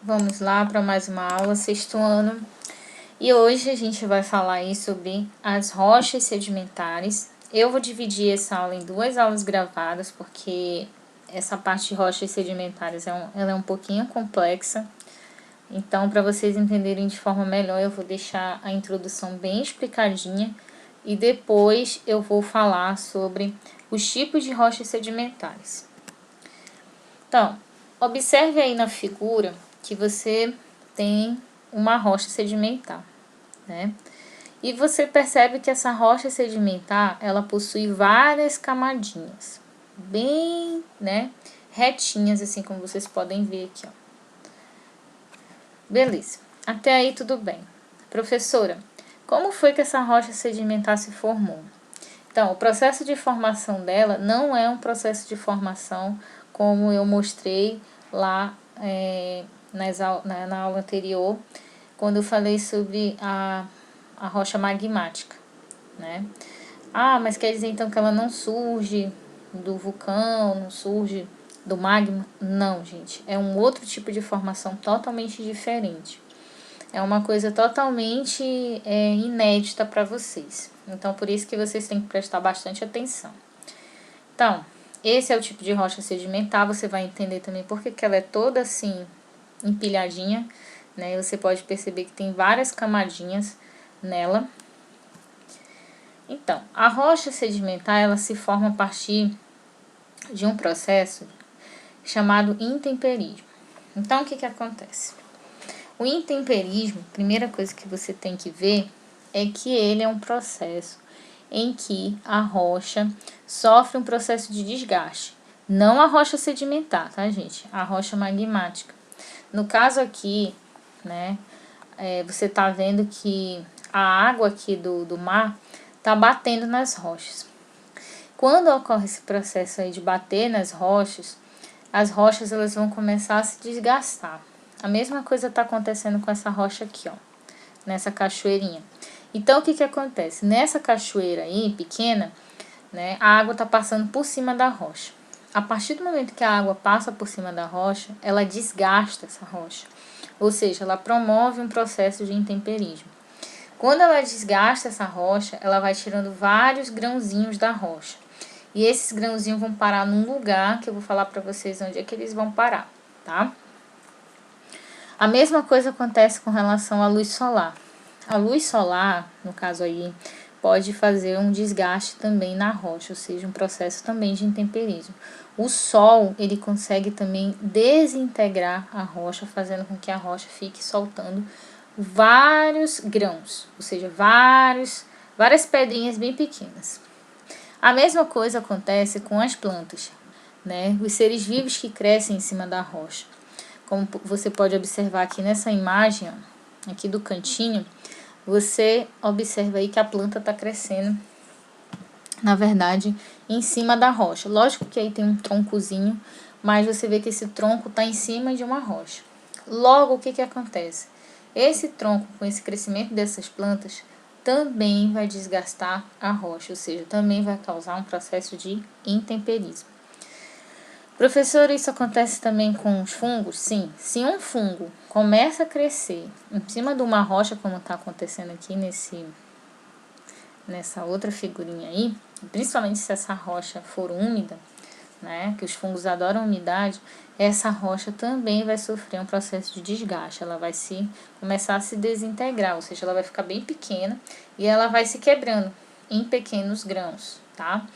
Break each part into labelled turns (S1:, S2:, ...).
S1: Vamos lá para mais uma aula, sexto ano. E hoje a gente vai falar aí sobre as rochas sedimentares. Eu vou dividir essa aula em duas aulas gravadas, porque essa parte de rochas sedimentares ela é um pouquinho complexa. Então, para vocês entenderem de forma melhor, eu vou deixar a introdução bem explicadinha e depois eu vou falar sobre os tipos de rochas sedimentares. Então, observe aí na figura que você tem uma rocha sedimentar, né? E você percebe que essa rocha sedimentar, ela possui várias camadinhas, bem, né, retinhas, assim como vocês podem ver aqui, ó. Beleza, até aí tudo bem. Professora, como foi que essa rocha sedimentar se formou? Então, o processo de formação dela não é um processo de formação como eu mostrei lá na aula anterior, quando eu falei sobre a rocha magmática, né? Ah, mas quer dizer então que ela não surge do vulcão, não surge do magma? Não, gente, é um outro tipo de formação totalmente diferente. É uma coisa totalmente inédita para vocês. Então, por isso que vocês têm que prestar bastante atenção. Então, esse é o tipo de rocha sedimentar. Você vai entender também por que ela é toda assim, empilhadinha, né? Você pode perceber que tem várias camadinhas nela. Então, a rocha sedimentar, ela se forma a partir de um processo chamado intemperismo. Então, o que acontece? O intemperismo, a primeira coisa que você tem que ver é que ele é um processo em que a rocha sofre um processo de desgaste. Não a rocha sedimentar, tá, gente? A rocha magmática. No caso aqui, né, você tá vendo que a água aqui do mar tá batendo nas rochas. Quando ocorre esse processo aí de bater nas rochas, as rochas elas vão começar a se desgastar. A mesma coisa está acontecendo com essa rocha aqui, ó, nessa cachoeirinha. Então, o que acontece? Nessa cachoeira aí, pequena, né, a água está passando por cima da rocha. A partir do momento que a água passa por cima da rocha, ela desgasta essa rocha. Ou seja, ela promove um processo de intemperismo. Quando ela desgasta essa rocha, ela vai tirando vários grãozinhos da rocha. E esses grãozinhos vão parar num lugar que eu vou falar para vocês onde é que eles vão parar, tá? A mesma coisa acontece com relação à luz solar. A luz solar, no caso aí, pode fazer um desgaste também na rocha, ou seja, um processo também de intemperismo. O sol, ele consegue também desintegrar a rocha, fazendo com que a rocha fique soltando vários grãos, ou seja, várias pedrinhas bem pequenas. A mesma coisa acontece com as plantas, né? Os seres vivos que crescem em cima da rocha. Como você pode observar aqui nessa imagem, ó, aqui do cantinho, você observa aí que a planta está crescendo, na verdade, em cima da rocha. Lógico que aí tem um troncozinho, mas você vê que esse tronco está em cima de uma rocha. Logo, o que acontece? Esse tronco, com esse crescimento dessas plantas, também vai desgastar a rocha, ou seja, também vai causar um processo de intemperismo. Professor, isso acontece também com os fungos? Sim. Se um fungo começa a crescer em cima de uma rocha, como está acontecendo aqui nessa outra figurinha aí, principalmente se essa rocha for úmida, né, que os fungos adoram umidade, essa rocha também vai sofrer um processo de desgaste. Ela vai começar a se desintegrar, ou seja, ela vai ficar bem pequena e ela vai se quebrando em pequenos grãos, tá?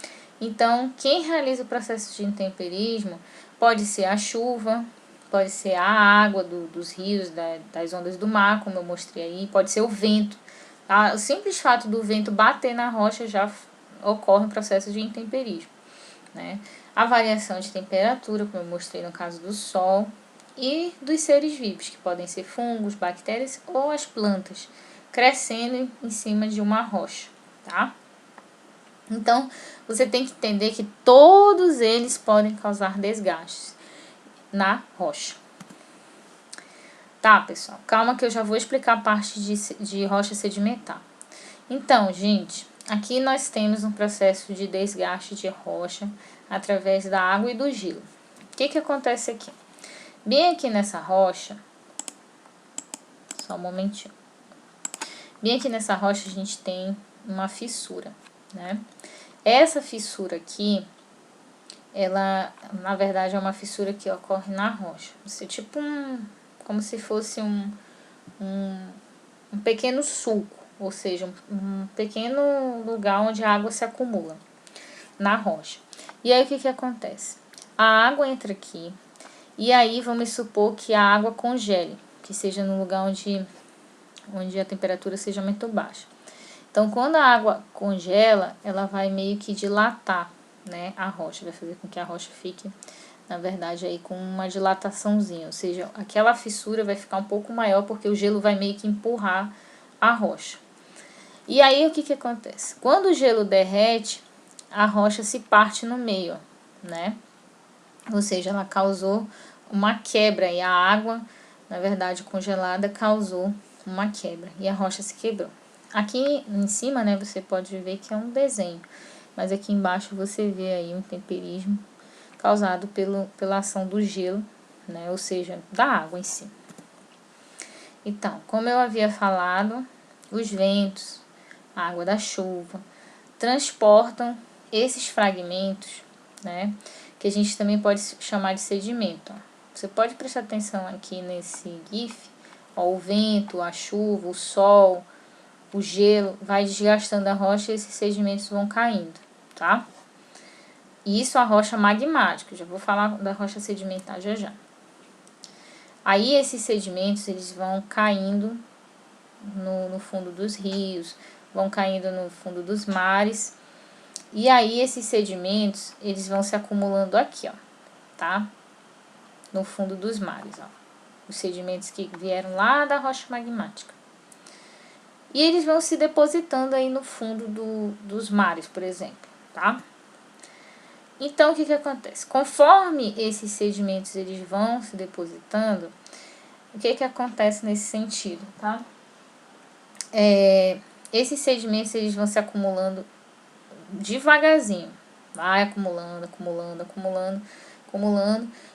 S1: Então, quem realiza o processo de intemperismo pode ser a chuva, pode ser a água dos rios, das ondas do mar, como eu mostrei aí, pode ser o vento. Tá? O simples fato do vento bater na rocha já ocorre um processo de intemperismo, né? A variação de temperatura, como eu mostrei no caso do sol, e dos seres vivos, que podem ser fungos, bactérias ou as plantas, crescendo em cima de uma rocha, tá? Então, você tem que entender que todos eles podem causar desgastes na rocha. Tá, pessoal? Calma que eu já vou explicar a parte de rocha sedimentar. Então, gente, aqui nós temos um processo de desgaste de rocha através da água e do gelo. O que acontece aqui? Bem aqui nessa rocha, Só um momentinho. Bem aqui nessa rocha a gente tem uma fissura, né? Essa fissura aqui, ela, na verdade, é uma fissura que ocorre na rocha. Assim, tipo como se fosse um pequeno sulco, ou seja, um pequeno lugar onde a água se acumula na rocha. E aí o que acontece? A água entra aqui, e aí vamos supor que a água congele, que seja no lugar onde a temperatura seja muito baixa. Então, quando a água congela, ela vai meio que dilatar, né, a rocha, vai fazer com que a rocha fique, na verdade, aí com uma dilataçãozinha, ou seja, aquela fissura vai ficar um pouco maior porque o gelo vai meio que empurrar a rocha. E aí o que acontece? Quando o gelo derrete, a rocha se parte no meio, né? Ou seja, ela causou uma quebra e a água, na verdade, congelada causou uma quebra e a rocha se quebrou. Aqui em cima, né, você pode ver que é um desenho, mas aqui embaixo você vê aí um temperismo causado pela ação do gelo, né, ou seja, da água em si. Então, como eu havia falado, os ventos, a água da chuva, transportam esses fragmentos, né, que a gente também pode chamar de sedimento. Você pode prestar atenção aqui nesse GIF, ó, o vento, a chuva, o sol, o gelo vai desgastando a rocha e esses sedimentos vão caindo, tá? Isso a rocha magmática, já vou falar da rocha sedimentar já já. Aí esses sedimentos eles vão caindo no fundo dos rios, vão caindo no fundo dos mares. E aí esses sedimentos, eles vão se acumulando aqui, ó, tá? No fundo dos mares, ó. Os sedimentos que vieram lá da rocha magmática. E eles vão se depositando aí no fundo dos mares, por exemplo, tá? Então, o que acontece? Conforme esses sedimentos eles vão se depositando, o que acontece nesse sentido, tá? Esses sedimentos eles vão se acumulando devagarzinho, vai acumulando,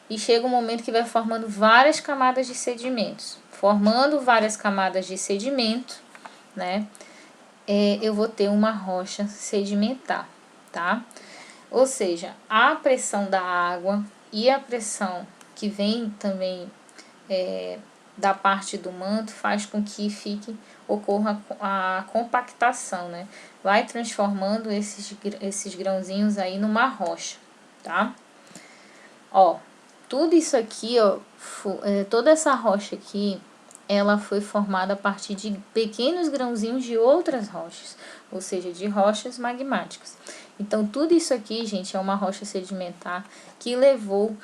S1: e chega um momento que vai formando várias camadas de sedimentos. Formando várias camadas de sedimento, né, eu vou ter uma rocha sedimentar, tá? Ou seja, a pressão da água e a pressão que vem também da parte do manto faz com que ocorra a compactação, né? Vai transformando esses grãozinhos aí numa rocha, tá? Ó, tudo isso aqui, ó, toda essa rocha aqui, ela foi formada a partir de pequenos grãozinhos de outras rochas, ou seja, de rochas magmáticas. Então, tudo isso aqui, gente, é uma rocha sedimentar que levou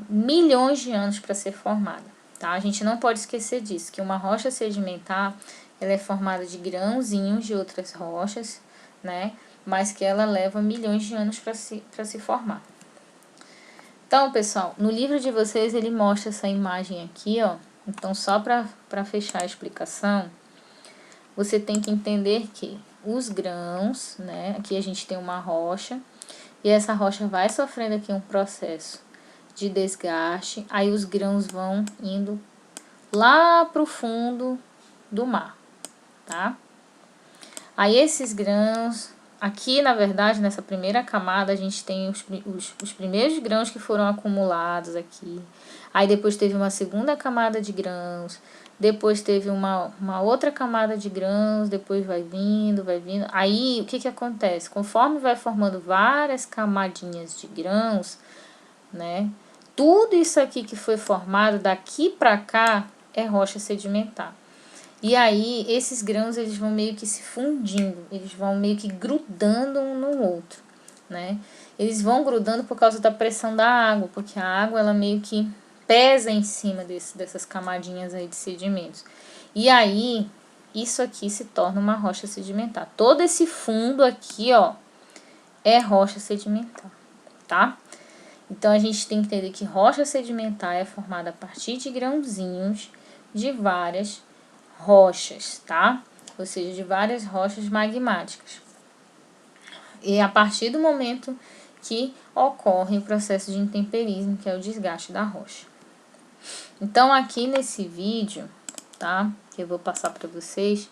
S1: milhões de anos para ser formada, tá? A gente não pode esquecer disso, que uma rocha sedimentar, ela é formada de grãozinhos de outras rochas, né? Mas que ela leva milhões de anos para se formar. Então, pessoal, no livro de vocês ele mostra essa imagem aqui, ó. Então, só para fechar a explicação, você tem que entender que os grãos, né? Aqui a gente tem uma rocha, e essa rocha vai sofrendo aqui um processo de desgaste, aí os grãos vão indo lá para o fundo do mar, tá? Aí esses grãos, aqui na verdade, nessa primeira camada, a gente tem os primeiros grãos que foram acumulados aqui. Aí depois teve uma segunda camada de grãos, depois teve uma outra camada de grãos, depois vai vindo. Aí o que acontece? Conforme vai formando várias camadinhas de grãos, né? Tudo isso aqui que foi formado daqui para cá é rocha sedimentar. E aí, esses grãos, eles vão meio que se fundindo, eles vão meio que grudando um no outro, né? Eles vão grudando por causa da pressão da água, porque a água, ela meio que pesa em cima dessas camadinhas aí de sedimentos. E aí, isso aqui se torna uma rocha sedimentar. Todo esse fundo aqui, ó, é rocha sedimentar, tá? Então, a gente tem que entender que rocha sedimentar é formada a partir de grãozinhos de várias rochas, tá? Ou seja, de várias rochas magmáticas. E a partir do momento que ocorre o processo de intemperismo, que é o desgaste da rocha. Então, aqui nesse vídeo, tá? Que eu vou passar para vocês.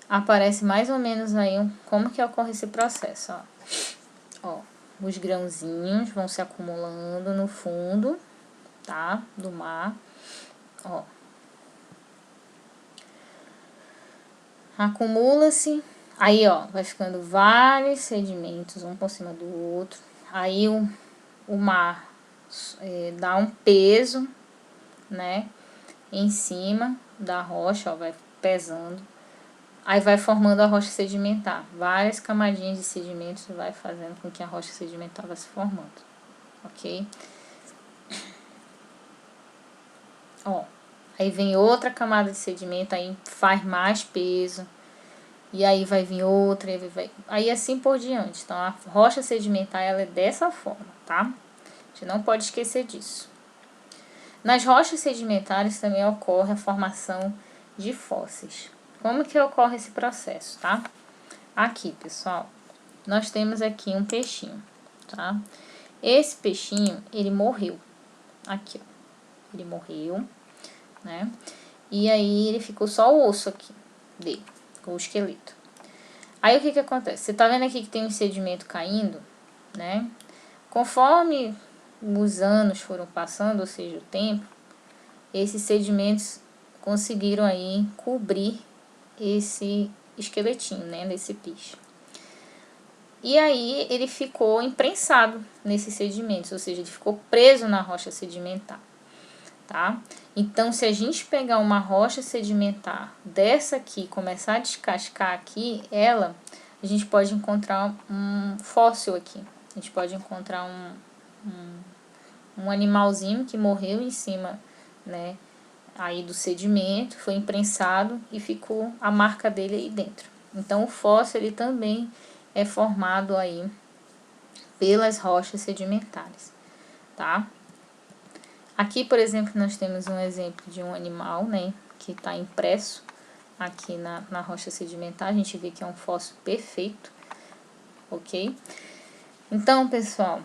S1: Aparece mais ou menos aí como que ocorre esse processo, ó. Os grãozinhos vão se acumulando no fundo, tá? Do mar, ó. Acumula-se, aí, ó, vai ficando vários sedimentos, um por cima do outro. Aí o mar dá um peso, né, em cima da rocha, ó, vai pesando. Aí vai formando a rocha sedimentar. Várias camadinhas de sedimentos vai fazendo com que a rocha sedimentar vá se formando, ok? Ó, aí vem outra camada de sedimento, aí faz mais peso. E aí vai vir outra, aí assim por diante. Então, a rocha sedimentar, ela é dessa forma, tá? A gente não pode esquecer disso. Nas rochas sedimentares também ocorre a formação de fósseis. Como que ocorre esse processo, tá? Aqui, pessoal, nós temos aqui um peixinho, tá? Esse peixinho, ele morreu. Aqui, ó. Ele morreu, né? E aí, ele ficou só o osso aqui dele, com o esqueleto. Aí, o que que acontece? Você tá vendo aqui que tem um sedimento caindo, né? Conforme os anos foram passando, ou seja, o tempo, esses sedimentos conseguiram aí cobrir esse esqueletinho, né, desse peixe. E aí ele ficou imprensado nesses sedimentos, ou seja, ele ficou preso na rocha sedimentar, tá? Então, se a gente pegar uma rocha sedimentar dessa aqui, começar a descascar aqui, a gente pode encontrar um fóssil aqui. A gente pode encontrar um animalzinho que morreu em cima, né, aí do sedimento, foi imprensado e ficou a marca dele aí dentro. Então, o fóssil, ele também é formado aí pelas rochas sedimentares, tá? Aqui, por exemplo, nós temos um exemplo de um animal, né, que está impresso aqui na rocha sedimentar. A gente vê que é um fóssil perfeito, ok? Então, pessoal,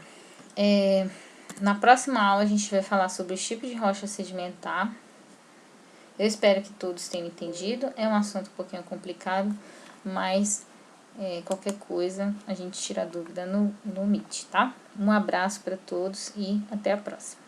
S1: na próxima aula a gente vai falar sobre os tipos de rocha sedimentar. Eu espero que todos tenham entendido. É um assunto um pouquinho complicado, mas qualquer coisa a gente tira a dúvida no Meet, tá? Um abraço para todos e até a próxima.